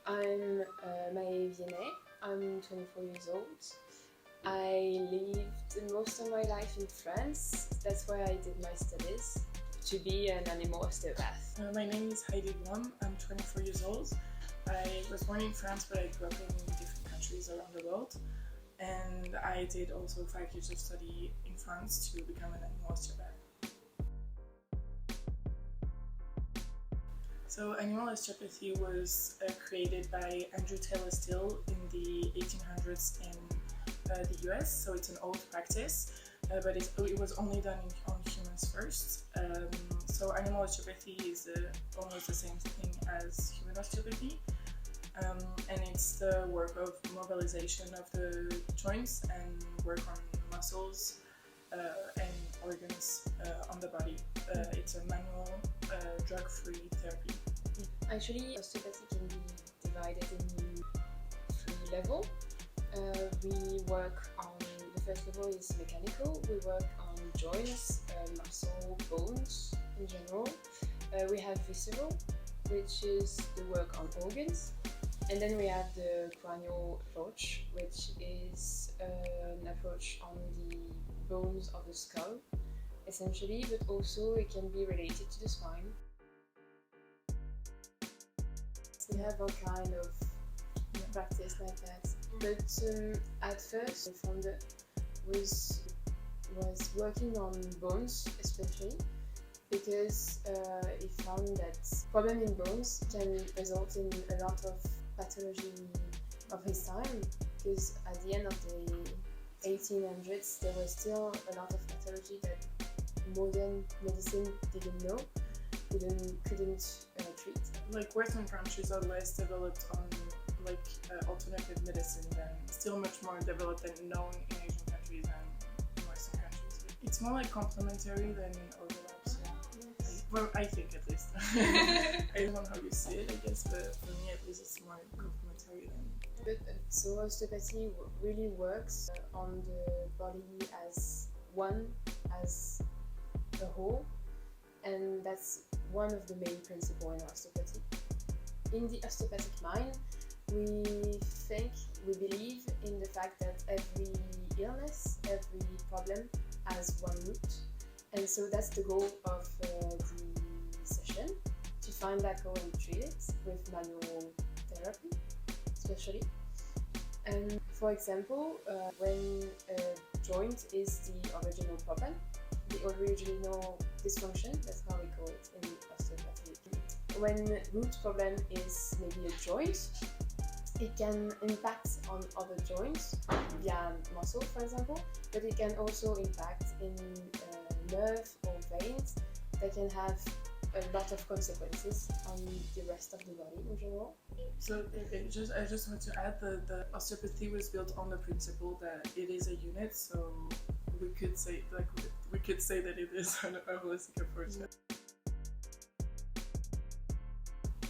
I'm Maé and Heidi. I'm 24 years old. I lived most of my life in France. That's where I did my studies to be an animal osteopath. My name is Heidi. I'm 24 years old. I was born in France, but I grew up in different countries around the world. And I did also 5 years of study in France to become an animal osteopath. So animal osteopathy was created by Andrew Taylor Still in the 1800s in the US, so it's an old practice, but it was only done on humans first. So animal osteopathy is almost the same thing as human osteopathy, and it's the work of mobilization of the joints and work on muscles and organs on the body. It's a manual, drug-free therapy. Actually, osteopathy can be divided in 3 levels. We work on, the first level is mechanical. We work on joints, muscle, bones in general. We have visceral, which is the work on organs. And then we have the cranial approach, which is an approach on the bones of the skull, essentially, but also it can be related to the spine. We have all kind of practice like that. But at first, the founder was working on bones, especially because he found that problem in bones can result in a lot of pathology of his time. Because at the end of the 1800s, there was still a lot of pathology that modern medicine didn't know, couldn't treat. Like Western countries are less developed on alternative medicine than still much more developed and known in Asian countries and in Western countries. It's more like complementary than overlaps. Yes. Well, I think at least. I don't know how you see it, I guess, but for me at least it's more complementary than. But so osteopathy really works on the body as one, as a whole, and that's one of the main principles in osteopathy. In the osteopathic mind, we believe in the fact that every illness, every problem has one root. And so that's the goal of the session, to find that goal and treat it with manual therapy, especially. And for example, when a joint is the original problem, the original dysfunction, that's how we call it in osteopathy. When root problem is maybe a joint, it can impact on other joints via muscle, for example, but it can also impact in nerve or veins that can have a lot of consequences on the rest of the body in general. So I just want to add that the osteopathy was built on the principle that it is a unit, so we could say that it is a holistic approach.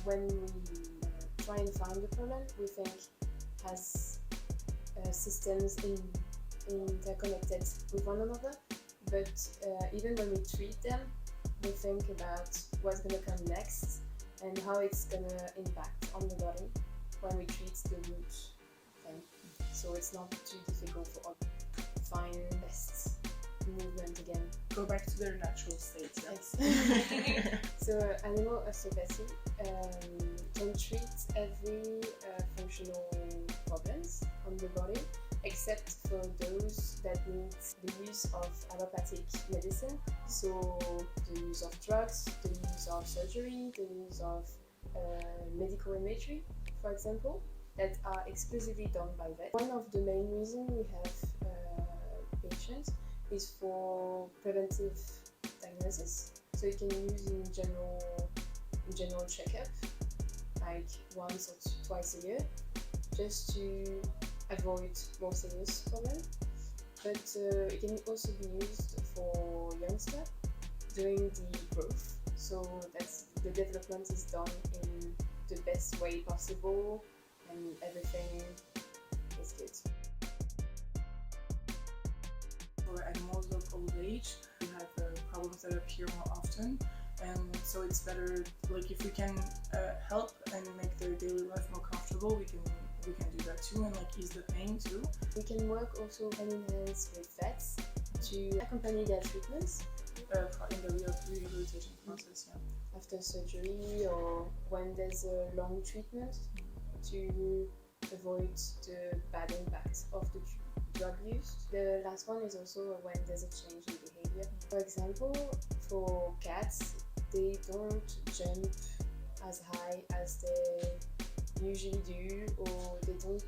When we try and find the problem, we think has systems interconnected with one another, but even when we treat them, we think about what's going to come next and how it's going to impact on the body when we treat the root thing. So it's not too difficult for us to find best movement again. Go back to their natural state. Yes. So animal osteopathy can treat every functional problems on the body, except for those that need the use of allopathic medicine. So the use of drugs, the use of surgery, the use of medical imagery, for example, that are exclusively done by vets. One of the main reasons we have patients is for preventive diagnosis. So you can use in general checkup, like once or twice a year, just to avoid more serious problems. But it can also be used for youngsters during the growth. So that's the development is done in the best way possible, and everything is good. For animals of old age, we have problems that appear more often, and so it's better, like if we can help and make their daily life more comfortable comfortable, we can do that too, and like ease the pain too. We can work also hand in hand with vets to accompany their treatments In the rehabilitation process, yeah. after surgery or when there's a long treatment to avoid the bad impact of the drug use. The last one is also when there's a change in behavior. For example, for cats, they don't jump as high as they usually do, or they don't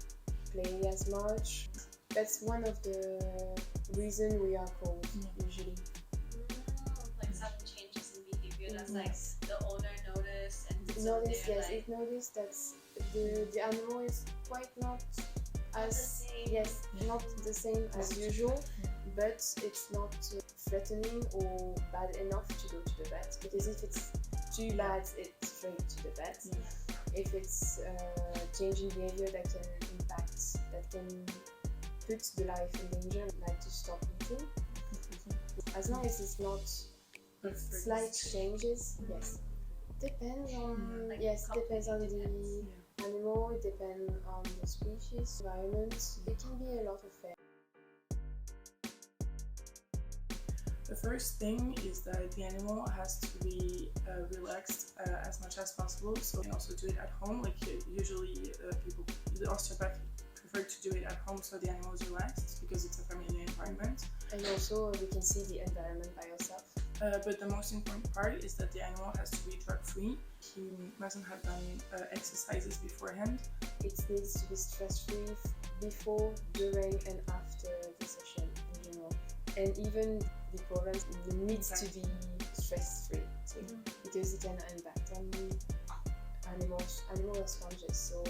play as much. That's one of the reasons we are called usually. Like sudden changes in behavior that's like the owner noticed and Notice, yes, like, it noticed that the animal is quite not as not the same as usual, but it's not threatening or bad enough to go to the vet, because if it's too bad, it's straight to the vet. If it's change in behavior that can impact, that can put the life in danger, like to stop eating, as long as it's not slight changes, yes. Depends on depends on the animal, it depends on the species, environment. It can be a lot of things. The first thing is that the animal has to be relaxed as much as possible, so you can also do it at home. Like usually the osteopath prefer to do it at home so the animal is relaxed because it's a familiar environment. And also we can see the environment by yourself. But the most important part is that the animal has to be drug-free. He mustn't have done exercises beforehand. It needs to be stress-free before, during and after the session in general. And even the programs needs to be stress-free too, because it can impact on animals. Animals are sponges, so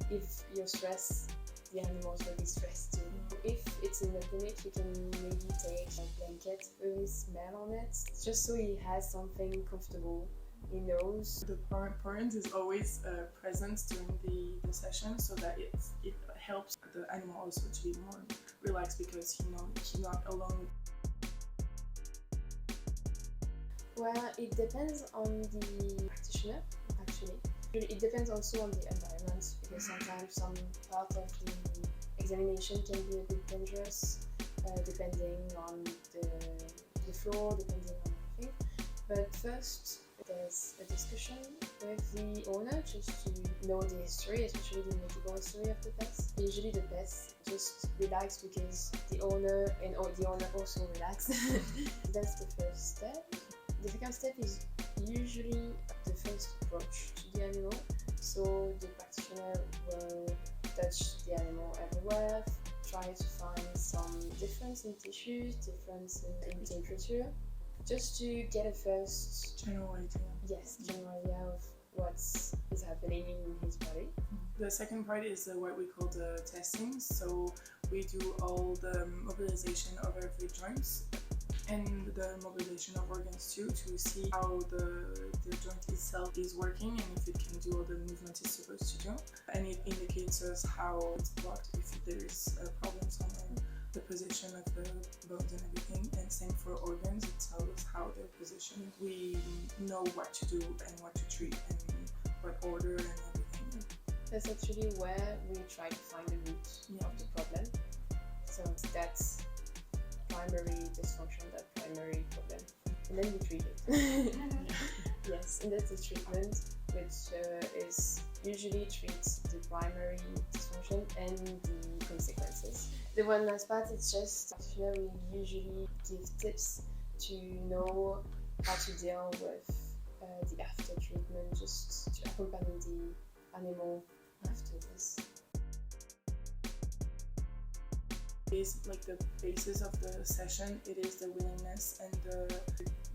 if you're stressed, the animals will be stressed too. If it's in the clinic, you can maybe take a blanket with his smell on it, just so he has something comfortable he knows. The parent is always present during the session, so that it helps the animal also to be more relaxed because he knows he's not alone. Well, it depends on the practitioner, actually. It depends also on the environment, because sometimes some part of the examination can be a bit dangerous, depending on the floor, depending on everything. But first, there's a discussion with the owner just to know the history, especially the medical history of the pets. Usually the pets just relax because the owner also relax. That's the first step. The second step is usually the first approach to the animal. So the practitioner will touch the animal everywhere, try to find some difference in tissues, difference in temperature, just to get a first General idea. Yes, general idea of what is happening in his body. The second part is what we call the testing. So we do all the mobilization of every joint and the mobilization of organs too, to see how the joint itself is working and if it can do all the movement it's supposed to do. And it indicates us how it's blocked, if there's a problem somewhere, the position of the bones and everything. And same for organs, it tells us how they're positioned. We know what to do and what to treat and what order and everything. That's actually where we try to find the root of the problem. So that's primary dysfunction, that primary problem, and then we treat it. Yes, and that's the treatment, which is usually treats the primary dysfunction and the consequences. The one last part is just here we usually give tips to know how to deal with the after treatment, just to accompany the animal after this. Like the basis of the session, it is the willingness and the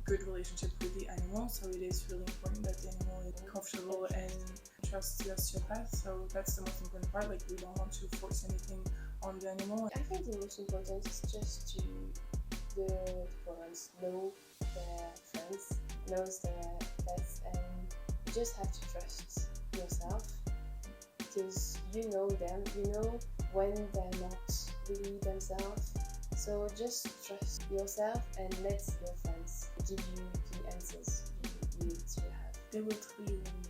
good relationship with the animal. So it is really important that the animal is comfortable and trusts the osteopath. So that's the most important part. Like we don't want to force anything on the animal. I think the most important is just to the parents know their friends, knows their pets, and you just have to trust yourself, because you know them, you know when they're not really themselves. So just trust yourself and let your friends give you the answers you need to have. They will tell you when